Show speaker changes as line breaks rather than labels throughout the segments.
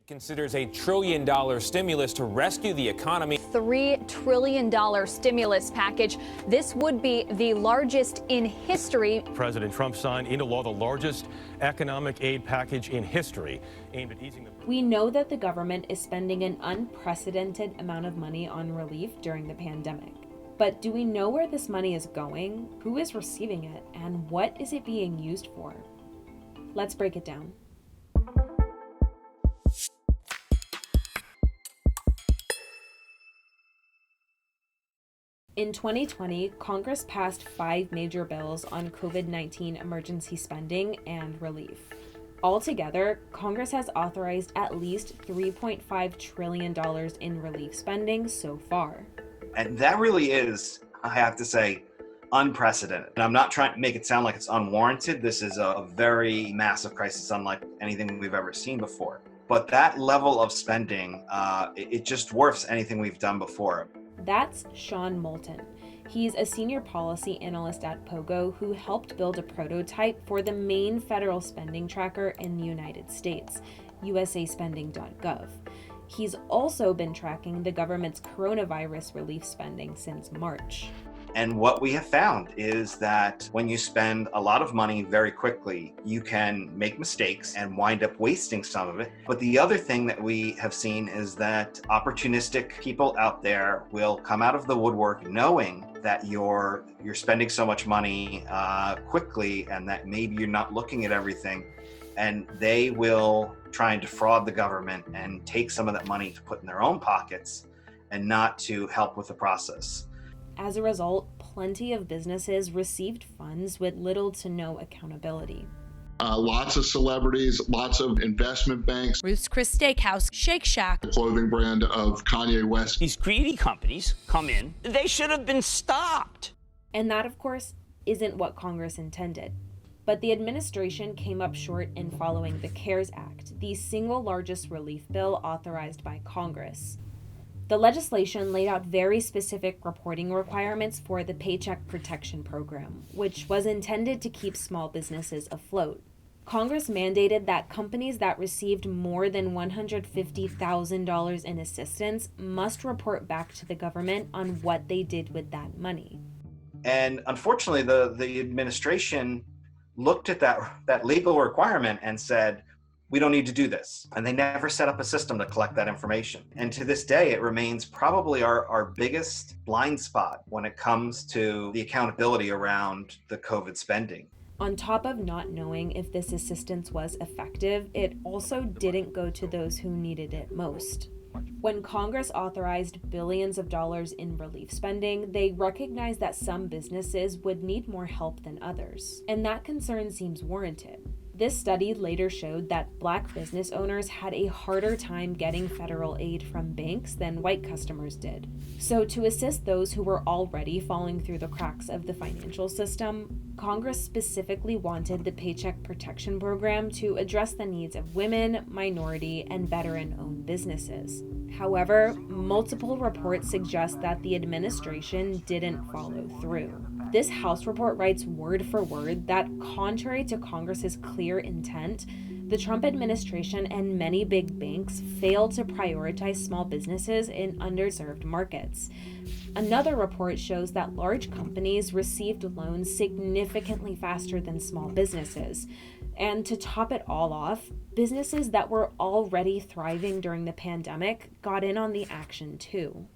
Considers a $1 trillion stimulus to rescue the economy.
$3 trillion stimulus package. This would be the largest in history.
President Trump signed into law the largest economic aid package in history aimed at easing the...
We know that the government is spending an unprecedented amount of money on relief during the pandemic. But do we know where this money is going, who is receiving it, and what is it being used for? Let's break it down. In 2020, Congress passed 5 major bills on COVID-19 emergency spending and relief. Altogether, Congress has authorized at least $3.5 trillion in relief spending so far.
And that really is, I have to say, unprecedented. And I'm not trying to make it sound like it's unwarranted. This is a very massive crisis, unlike anything we've ever seen before. But that level of spending, it just dwarfs anything we've done before.
That's Sean Moulton. He's a senior policy analyst at POGO who helped build a prototype for the main federal spending tracker in the United States, usaspending.gov. He's also been tracking the government's coronavirus relief spending since March.
And what we have found is that when you spend a lot of money very quickly, you can make mistakes and wind up wasting some of it. But the other thing that we have seen is that opportunistic people out there will come out of the woodwork knowing that you're spending so much money quickly and that maybe you're not looking at everything. And they will try and defraud the government and take some of that money to put in their own pockets and not to help with the process.
As a result, plenty of businesses received funds with little to no accountability.
Lots of celebrities, lots of investment banks.
Ruth's Chris Steakhouse, Shake Shack.
The clothing brand of Kanye West.
These greedy companies come in. They should have been stopped.
And that, of course, isn't what Congress intended. But the administration came up short in following the CARES Act, the single largest relief bill authorized by Congress. The legislation laid out very specific reporting requirements for the Paycheck Protection Program, which was intended to keep small businesses afloat. Congress mandated that companies that received more than $150,000 in assistance must report back to the government on what they did with that money.
And unfortunately, the administration looked at that legal requirement and said, we don't need to do this. And they never set up a system to collect that information. And to this day, it remains probably our biggest blind spot when it comes to the accountability around the COVID spending.
On top of not knowing if this assistance was effective, it also didn't go to those who needed it most. When Congress authorized billions of dollars in relief spending, they recognized that some businesses would need more help than others. And that concern seems warranted. This study later showed that Black business owners had a harder time getting federal aid from banks than white customers did. So to assist those who were already falling through the cracks of the financial system, Congress specifically wanted the Paycheck Protection Program to address the needs of women, minority, and veteran-owned businesses. However, multiple reports suggest that the administration didn't follow through. This House report writes word for word that, contrary to Congress's clear intent, the Trump administration and many big banks failed to prioritize small businesses in underserved markets. Another report shows that large companies received loans significantly faster than small businesses. And to top it all off, businesses that were already thriving during the pandemic got in on the action too.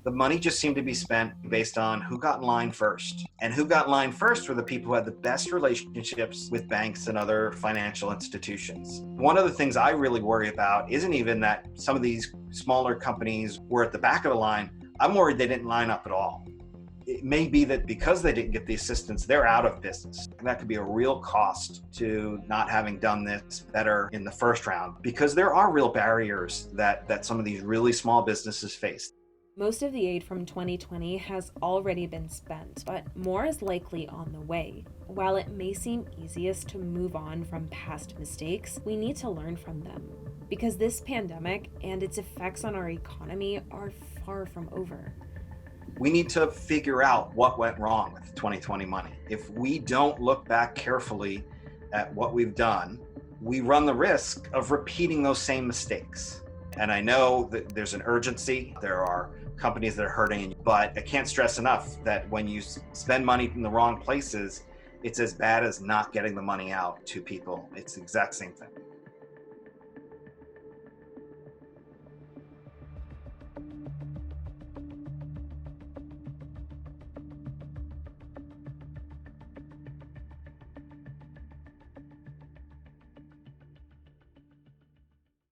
The money just seemed to be spent based on who got in line first. And who got in line first were the people who had the best relationships with banks and other financial institutions. One of the things I really worry about isn't even that some of these smaller companies were at the back of the line. I'm worried they didn't line up at all. It may be that because they didn't get the assistance, they're out of business. And that could be a real cost to not having done this better in the first round, because there are real barriers that some of these really small businesses face.
Most of the aid from 2020 has already been spent, but more is likely on the way. While it may seem easiest to move on from past mistakes, we need to learn from them, because this pandemic and its effects on our economy are far from over.
We need to figure out what went wrong with 2020 money. If we don't look back carefully at what we've done, we run the risk of repeating those same mistakes. And I know that there's an urgency. There are companies that are hurting, but I can't stress enough that when you spend money in the wrong places, it's as bad as not getting the money out to people. It's the exact same thing.